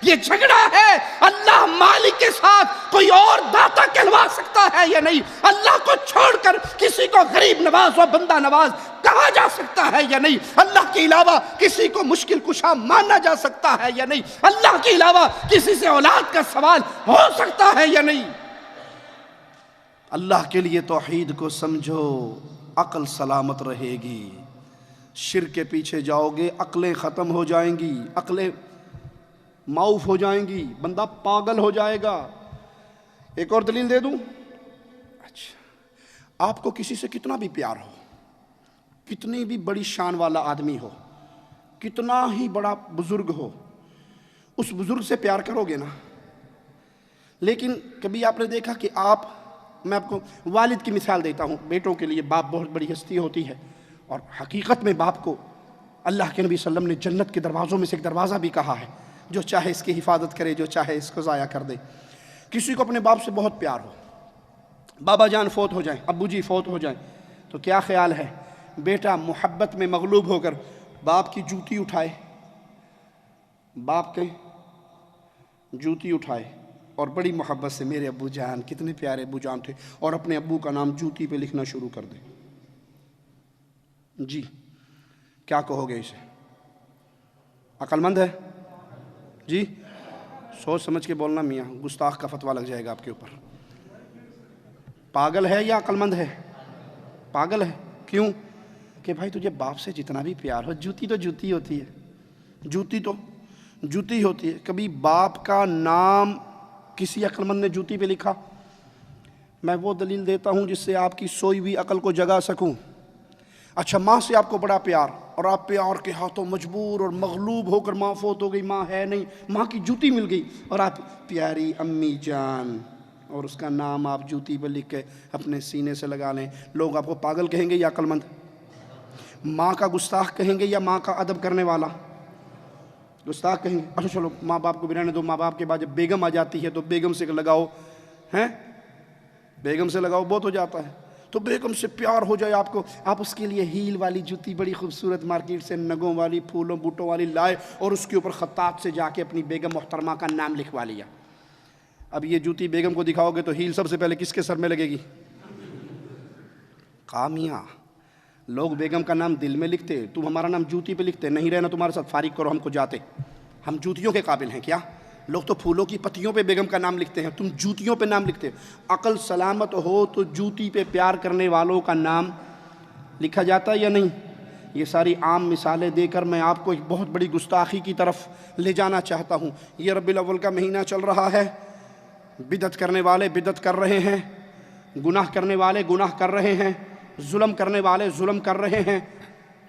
یہ جھگڑا ہے اللہ مالک کے ساتھ کوئی اور داتا کہلوا سکتا ہے یا نہیں؟ اللہ کو چھوڑ کر کسی کو غریب نواز و بندہ نواز کہا جا سکتا ہے یا نہیں؟ اللہ کے علاوہ کسی کو مشکل کشا مانا جا سکتا ہے یا نہیں؟ اللہ کے علاوہ کسی سے اولاد کا سوال ہو سکتا ہے یا نہیں؟ اللہ کے لیے توحید کو سمجھو، عقل سلامت رہے گی۔ شرک کے پیچھے جاؤ گے عقلیں ختم ہو جائیں گی، عقلیں معاف ہو جائیں گی، بندہ پاگل ہو جائے گا۔ ایک اور دلیل دے دوں؟ اچھا، آپ کو کسی سے کتنا بھی پیار ہو، کتنی بھی بڑی شان والا آدمی ہو، کتنا ہی بڑا بزرگ ہو، اس بزرگ سے پیار کرو گے نا، لیکن کبھی آپ نے دیکھا کہ میں آپ کو والد کی مثال دیتا ہوں، بیٹوں کے لیے باپ بہت بڑی ہستی ہوتی ہے، اور حقیقت میں باپ کو اللہ کے نبی صلی اللہ علیہ وسلم نے جنت کے دروازوں میں سے ایک دروازہ بھی کہا ہے، جو چاہے اس کی حفاظت کرے، جو چاہے اس کو ضائع کر دے۔ کسی کو اپنے باپ سے بہت پیار ہو، بابا جان فوت ہو جائیں، ابو جی فوت ہو جائیں، تو کیا خیال ہے بیٹا محبت میں مغلوب ہو کر باپ کی جوتی اٹھائے، باپ کے جوتی اٹھائے اور بڑی محبت سے میرے ابو جان، کتنے پیارے ابو جان تھے، اور اپنے ابو کا نام جوتی پہ لکھنا شروع کر دے؟ جی کیا کہو گے اسے؟ عقل مند ہے؟ جی سوچ سمجھ کے بولنا میاں، گستاخ کا فتویٰ لگ جائے گا آپ کے اوپر۔ پاگل ہے یا عقل مند ہے؟ پاگل ہے۔ کیوں؟ کہ بھائی تجھے باپ سے جتنا بھی پیار ہو، جوتی تو جوتی ہوتی ہے، جوتی تو جوتی ہوتی ہے۔ کبھی باپ کا نام کسی عقل مند نے جوتی پہ لکھا؟ میں وہ دلیل دیتا ہوں جس سے آپ کی سوئی ہوئی عقل کو جگا سکوں۔ اچھا، ماں سے آپ کو بڑا پیار، اور آپ پیار کے ہاتھوں مجبور اور مغلوب ہو کر ماں فوت ہو گئی، ماں ہے نہیں، ماں کی جوتی مل گئی، اور آپ پیاری امی جان، اور اس کا نام آپ جوتی پہ لکھ کے اپنے سینے سے لگا لیں، لوگ آپ کو پاگل کہیں گے یا عقل مند؟ ماں کا گستاخ کہیں گے یا ماں کا ادب کرنے والا؟ گستاخ کہیں گے۔ اچھا چلو ماں باپ کو بھی رہنے دو، ماں باپ کے بعد جب بیگم آ جاتی ہے تو بیگم سے لگاؤ، ہیں بیگم سے لگاؤ بہت ہو جاتا ہے، تو بیگم سے پیار ہو جائے آپ کو، آپ اس کے لیے ہیل والی جوتی بڑی خوبصورت مارکیٹ سے نگوں والی پھولوں بوٹوں والی لائے، اور اس کے اوپر خطاط سے جا کے اپنی بیگم محترمہ کا نام لکھوا لیا۔ اب یہ جوتی بیگم کو دکھاؤ گے تو ہیل سب سے پہلے کس کے سر میں لگے گی؟ کامیاں لوگ بیگم کا نام دل میں لکھتے، تم ہمارا نام جوتی پہ لکھتے، نہیں رہنا تمہارے ساتھ فارغ کرو، ہم کو جاتے، ہم جوتیوں کے قابل ہیں کیا؟ لوگ تو پھولوں کی پتیوں پہ بیگم کا نام لکھتے ہیں، تم جوتیوں پہ نام لکھتے۔ عقل سلامت ہو تو جوتی پہ پیار کرنے والوں کا نام لکھا جاتا ہے یا نہیں؟ یہ ساری عام مثالیں دے کر میں آپ کو ایک بہت بڑی گستاخی کی طرف لے جانا چاہتا ہوں۔ یہ ربیع الاول کا مہینہ چل رہا ہے، بدعت کرنے والے بدعت کر رہے ہیں، گناہ کرنے والے گناہ کر رہے ہیں، ظلم کرنے والے ظلم کر رہے ہیں،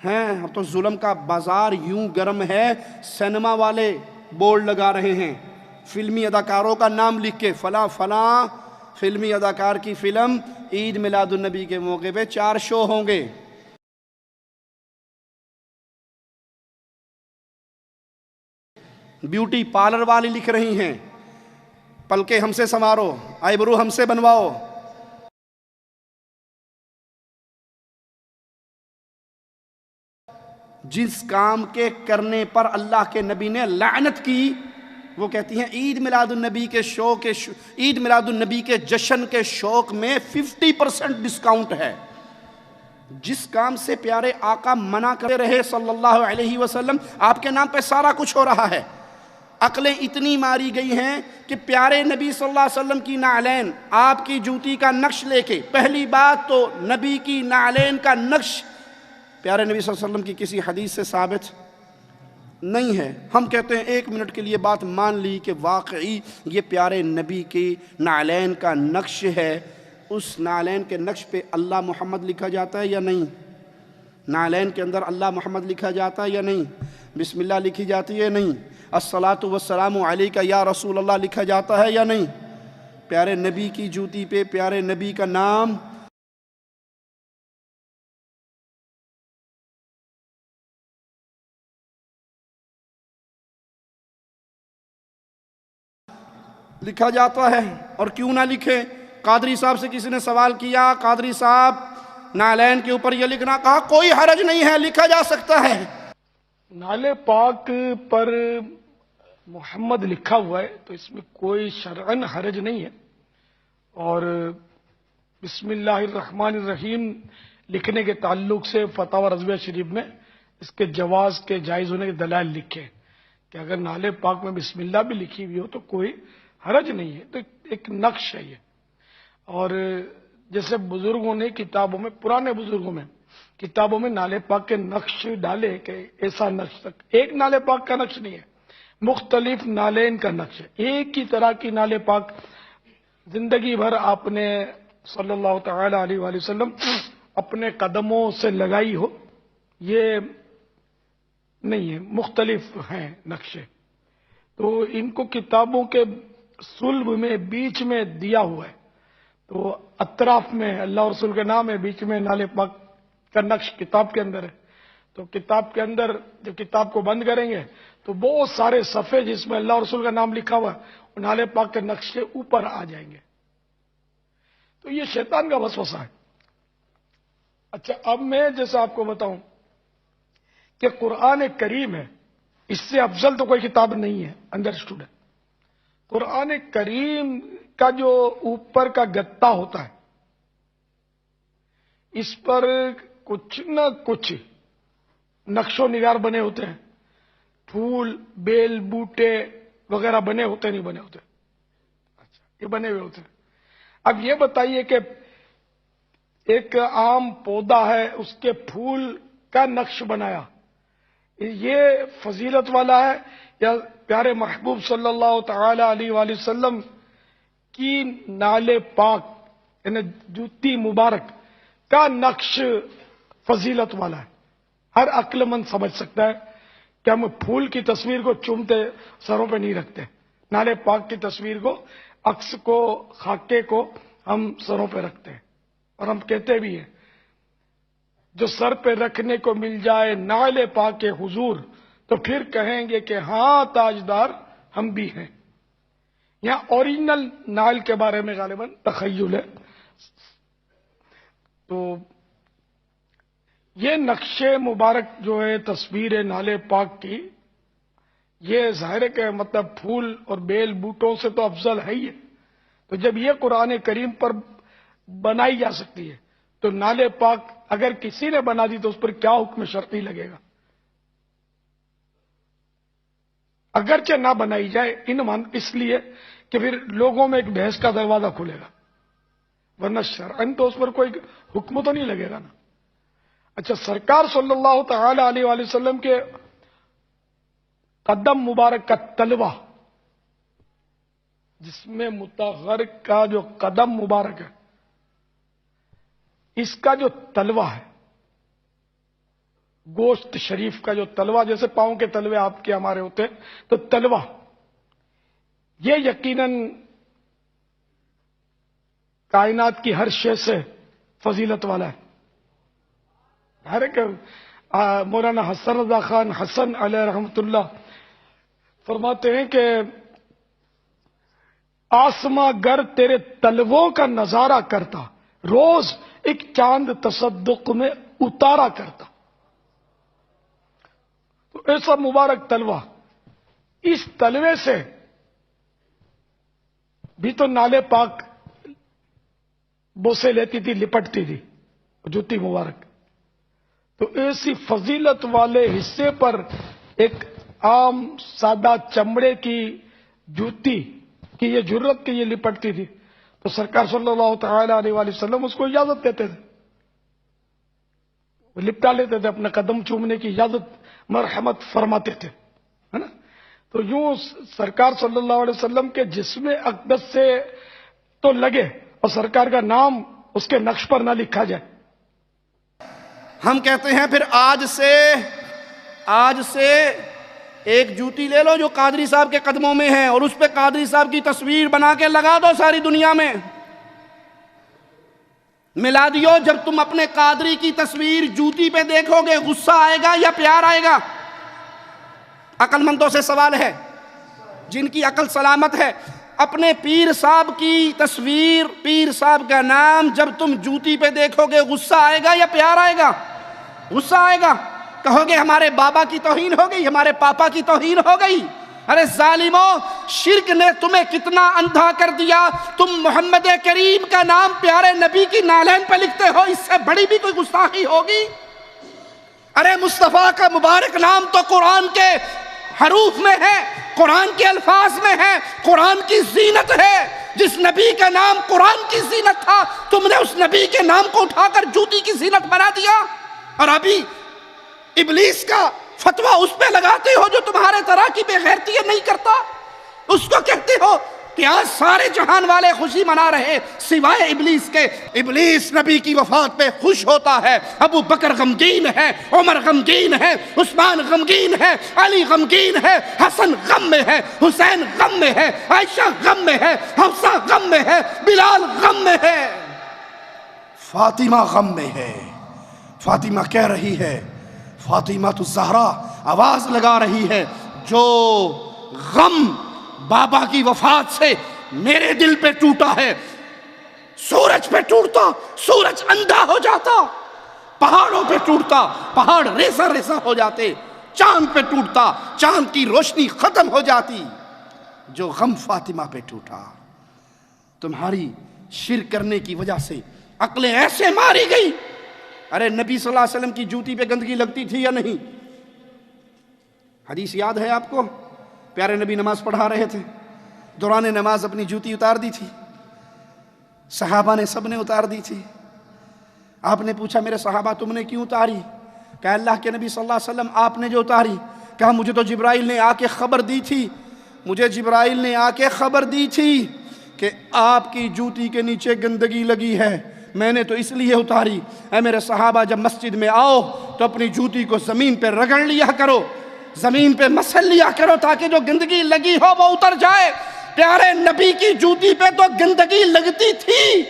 اب تو ظلم کا بازار یوں گرم ہے، سینما والے بورڈ لگا رہے ہیں، فلمی اداکاروں کا نام لکھ کے فلاں فلاں فلمی اداکار کی فلم عید میلاد النبی کے موقع پہ 4 شو ہوں گے۔ بیوٹی پارلر والی لکھ رہی ہیں، پلکیں ہم سے سنوارو، آئی برو ہم سے بنواؤ۔ جس کام کے کرنے پر اللہ کے نبی نے لعنت کی، وہ کہتی ہیں عید میلاد النبی کے عید میلاد النبی کے جشن کے شوق میں 50% ڈسکاؤنٹ ہے۔ جس کام سے پیارے آقا منع کرتے رہے صلی اللہ علیہ وسلم، آپ کے نام پہ سارا کچھ ہو رہا ہے۔ عقلیں اتنی ماری گئی ہیں کہ پیارے نبی صلی اللہ علیہ وسلم کی نعلین، آپ کی جوتی کا نقش لے کے، پہلی بات تو نبی کی نعلین کا نقش پیارے نبی صلی اللہ علیہ وسلم کی کسی حدیث سے ثابت نہیں ہے۔ ہم کہتے ہیں 1 منٹ کے لیے بات مان لی کہ واقعی یہ پیارے نبی کی نعلین کا نقش ہے، اس نعلین کے نقش پہ اللہ محمد لکھا جاتا ہے یا نہیں؟ نعلین کے اندر اللہ محمد لکھا جاتا ہے یا نہیں؟ بسم اللہ لکھی جاتی ہے نہیں؟ الصلاۃ والسلام علیک یا رسول اللہ لکھا جاتا ہے یا نہیں؟ پیارے نبی کی جوتی پہ پیارے نبی کا نام لکھا جاتا ہے، اور کیوں نہ لکھے؟ قادری صاحب سے کسی نے سوال کیا، قادری صاحب نعلین کے اوپر یہ لکھنا، کہا کوئی حرج نہیں ہے، لکھا جا سکتا ہے۔ نالے پاک پر محمد لکھا ہوا ہے تو اس میں کوئی شرعن حرج نہیں ہے، اور بسم اللہ الرحمن الرحیم لکھنے کے تعلق سے فتاوی رضویہ شریف میں اس کے جواز کے جائز ہونے کے دلائل لکھے ہیں کہ اگر نالے پاک میں بسم اللہ بھی لکھی ہوئی ہو تو کوئی حرج نہیں ہے، تو ایک نقش ہے یہ۔ اور جیسے بزرگوں نے کتابوں میں، پرانے بزرگوں میں کتابوں میں نالے پاک کے نقش ڈالے کہ ایسا نقش تک، ایک نالے پاک کا نقش نہیں ہے، مختلف نالین کا نقش ہے، ایک ہی طرح کی نالے پاک زندگی بھر آپ نے صلی اللہ تعالی علیہ وآلہ وسلم اپنے قدموں سے لگائی ہو، یہ نہیں ہے، مختلف ہیں نقشے۔ تو ان کو کتابوں کے صلب میں بیچ میں دیا ہوا ہے، تو اطراف میں اللہ اور رسول کے نام ہے، بیچ میں نالے پاک کا نقش کتاب کے اندر ہے۔ تو کتاب کے اندر جب کتاب کو بند کریں گے تو بہت سارے صفحے جس میں اللہ اور رسول کا نام لکھا ہوا ہے وہ نالے پاک کے نقش سے اوپر آ جائیں گے۔ تو یہ شیطان کا وسوسہ ہے۔ اچھا، اب میں جیسا آپ کو بتاؤں کہ قرآن کریم ہے، اس سے افضل تو کوئی کتاب نہیں ہے، انڈرسٹوڈ ہے۔ قرآن کریم کا جو اوپر کا گتا ہوتا ہے اس پر کچھ نہ کچھ نقش و نگار بنے ہوتے ہیں، پھول، بیل، بوٹے وغیرہ بنے ہوتے نہیں بنے ہوتے؟ اچھا، یہ بنے ہوئے ہوتے ہیں۔ اب یہ بتائیے کہ ایک عام پودا ہے، اس کے پھول کا نقش بنایا، یہ فضیلت والا ہے یا پیارے محبوب صلی اللہ تعالی علیہ وآلہ وسلم کی نالے پاک یعنی جوتی مبارک کا نقش فضیلت والا ہے؟ ہر عقل مند سمجھ سکتا ہے کہ ہم پھول کی تصویر کو چومتے سروں پہ نہیں رکھتے، نالے پاک کی تصویر کو، عکس کو، خاکے کو ہم سروں پہ رکھتے ہیں، اور ہم کہتے بھی ہیں جو سر پہ رکھنے کو مل جائے نالے پاک کے حضور تو پھر کہیں گے کہ ہاں تاجدار ہم بھی ہیں۔ یہاں اوریجنل نال کے بارے میں غالباً تخیل ہے۔ تو یہ نقش مبارک جو ہے تصویر نالے پاک کی، یہ ظاہر ہے کہ مطلب پھول اور بیل بوٹوں سے تو افضل ہے ہی ہے۔ تو جب یہ قرآن کریم پر بنائی جا سکتی ہے تو نالے پاک اگر کسی نے بنا دی تو اس پر کیا حکم شرعی لگے گا؟ اگرچہ نہ بنائی جائے اس لیے کہ پھر لوگوں میں ایک بحث کا دروازہ کھلے گا، ورنہ شرعن تو اس پر کوئی حکم تو نہیں لگے گا نا۔ اچھا، سرکار صلی اللہ تعالی علیہ وآلہ وسلم کے قدم مبارک کا تلوہ، جس میں مطہر کا جو قدم مبارک ہے، اس کا جو تلوہ ہے، گوشت شریف کا جو تلوہ، جیسے پاؤں کے تلوے آپ کے ہمارے ہوتے ہیں، تو تلوہ یہ یقیناً کائنات کی ہر شے سے فضیلت والا ہے۔ مولانا حسن رضا خان حسن علیہ رحمت اللہ فرماتے ہیں کہ آسماں گر تیرے تلووں کا نظارہ کرتا، روز ایک چاند تصدق میں اتارا کرتا۔ تو ایسا مبارک تلوہ، اس تلوے سے بھی تو نالے پاک بوسے لیتی تھی، لپٹتی تھی جوتی مبارک۔ تو ایسی فضیلت والے حصے پر ایک عام سادہ چمڑے کی جوتی کی یہ جرت کہ یہ لپٹتی تھی، تو سرکار صلی اللہ تعالی علیہ وآلہ وسلم اس کو اجازت دیتے تھے، وہ لپٹا لیتے تھے، اپنا قدم چومنے کی اجازت مرحمت فرماتے تھے، ہے نا۔ تو یوں سرکار صلی اللہ علیہ وسلم کے جسم اقدس سے تو لگے اور سرکار کا نام اس کے نقش پر نہ لکھا جائے۔ ہم کہتے ہیں پھر آج سے ایک جوتی لے لو جو قادری صاحب کے قدموں میں ہے اور اس پہ قادری صاحب کی تصویر بنا کے لگا دو ساری دنیا میں ملا دیو۔ جب تم اپنے قادری کی تصویر جوتی پہ دیکھو گے غصہ آئے گا یا پیار آئے گا؟ عقل مندوں سے سوال ہے، جن کی عقل سلامت ہے، اپنے پیر صاحب کی تصویر، پیر صاحب کا نام جب تم جوتی پہ دیکھو گے غصہ آئے گا یا پیار آئے گا؟ غصہ آئے گا، کہو گے ہمارے بابا کی توہین ہو گئی، ہمارے پاپا کی توہین ہو گئی، ارے ظالموں، شرک نے تمہیں کتنا اندھا کر دیا، تم محمد کریم کا نام پیارے نبی کی نالین پہ لکھتے ہو، اس سے بڑی بھی کوئی گستاخی ہوگی؟ ارے مصطفیٰ کا مبارک نام تو قرآن کے حروف میں ہے، قرآن کے الفاظ میں ہے، قرآن کی زینت ہے۔ جس نبی کا نام قرآن کی زینت تھا، تم نے اس نبی کے نام کو اٹھا کر جوتی کی زینت بنا دیا، اور ابھی ابلیس کا فتویٰ اس پہ لگاتے ہو جو تمہارے طرح کی بے غیرتی نہیں کرتا، اس کو کہتے ہو کہ آج سارے جہان والے خوشی منا رہے سوائے ابلیس کے۔ ابلیس نبی کی وفات پہ خوش ہوتا ہے، ابو بکر غمگین ہے، عمر غمگین ہے، عثمان غمگین ہے، علی غمگین ہے، حسن غم میں ہے، حسین غم میں ہے، عائشہ غم میں ہے، حفصہ غم میں ہے، بلال غم میں ہے، فاطمہ غم میں ہے۔ فاطمہ کہہ رہی ہے، فاطمہ تو زہرا آواز لگا رہی ہے، جو غم بابا کی وفات سے میرے دل پہ ٹوٹا ہے، سورج پہ ٹوٹتا سورج اندھا ہو جاتا، پہاڑوں پہ ٹوٹتا پہاڑ ریزہ ریزہ ہو جاتے، چاند پہ ٹوٹتا چاند کی روشنی ختم ہو جاتی، جو غم فاطمہ پہ ٹوٹا۔ تمہاری شرک کرنے کی وجہ سے عقلیں ایسے ماری گئی۔ ارے نبی صلی اللہ علیہ وسلم کی جوتی پہ گندگی لگتی تھی یا نہیں؟ حدیث یاد ہے آپ کو؟ پیارے نبی نماز پڑھا رہے تھے، دوران نماز اپنی جوتی اتار دی تھی، صحابہ نے سب نے اتار دی تھی۔ آپ نے پوچھا میرے صحابہ تم نے کیوں اتاری؟ کہا اللہ کے نبی صلی اللہ علیہ وسلم آپ نے جو اتاری۔ کہا مجھے تو جبرائیل نے آ کے خبر دی تھی، مجھے جبرائیل نے آ کے خبر دی تھی کہ آپ کی جوتی کے نیچے گندگی لگی ہے، میں نے تو اس لیے اتاری۔ اے میرے صحابہ جب مسجد میں آؤ تو اپنی جوتی کو زمین پہ رگڑ لیا کرو، زمین پہ مسل لیا کرو تاکہ جو گندگی لگی ہو وہ اتر جائے۔ پیارے نبی کی جوتی پہ تو گندگی لگتی تھی،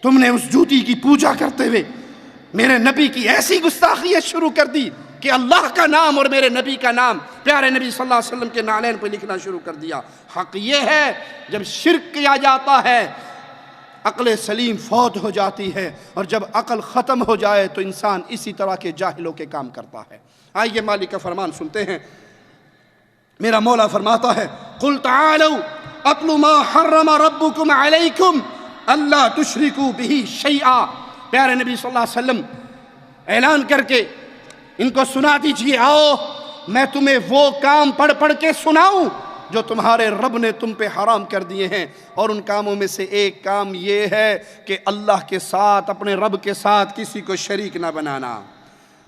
تم نے اس جوتی کی پوجا کرتے ہوئے میرے نبی کی ایسی گستاخیاں شروع کر دی کہ اللہ کا نام اور میرے نبی کا نام پیارے نبی صلی اللہ علیہ وسلم کے نالین پہ لکھنا شروع کر دیا۔ حق یہ ہے جب شرک کیا جاتا ہے عقل سلیم فوت ہو جاتی ہے، اور جب عقل ختم ہو جائے تو انسان اسی طرح کے جاہلوں کے کام کرتا ہے۔ آئیے مالک کا فرمان سنتے ہیں۔ میرا مولا فرماتا ہے قُلْ تَعَالَوْا أَتْلُ مَا حَرَّمَ رَبُّكُمْ عَلَيْكُمْ أَلَّا تُشْرِكُوا بِهِ شَيْئًا۔ پیارے نبی صلی اللہ علیہ وسلم اعلان کر کے ان کو سنا دیجئے، آؤ میں تمہیں وہ کام پڑھ پڑھ کے سناؤں جو تمہارے رب نے تم پہ حرام کر دیے ہیں، اور ان کاموں میں سے ایک کام یہ ہے کہ اللہ کے ساتھ اپنے رب کے ساتھ کسی کو شریک نہ بنانا،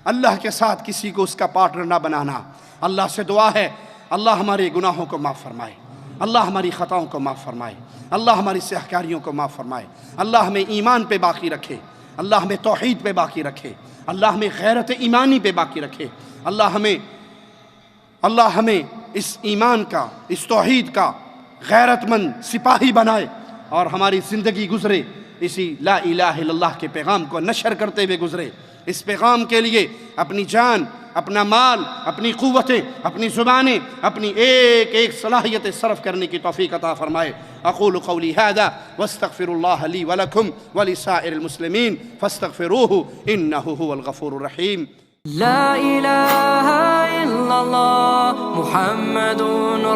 اللہ کے ساتھ کسی کو اس کا پارٹنر نہ بنانا۔ اللہ سے دعا ہے اللہ ہمارے گناہوں کو معاف فرمائے، اللہ ہماری خطاؤں کو معاف فرمائے، اللہ ہماری سیاہکاریوں کو معاف فرمائے، اللہ ہمیں ایمان پہ باقی رکھے، اللہ ہمیں توحید پہ باقی رکھے، اللہ ہمیں غیرت ایمانی پہ باقی رکھے، اللہ ہمیں اس ایمان کا، اس توحید کا غیرت مند سپاہی بنائے، اور ہماری زندگی گزرے اسی لا الہ الا اللہ کے پیغام کو نشر کرتے ہوئے گزرے۔ اس پیغام کے لیے اپنی جان، اپنا مال، اپنی قوتیں، اپنی زبانیں، اپنی ایک ایک صلاحیت صرف کرنے کی توفیق عطا فرمائے۔ اقول قولی ھذا واستغفر اللہ لی ولکم ولسائر المسلمین فاستغفروہ انہ هو الغفور الرحیم۔ لا إله إلا الله محمد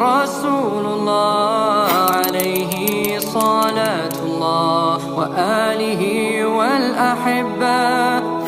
رسول الله عليه صلاة الله وآله والأحبة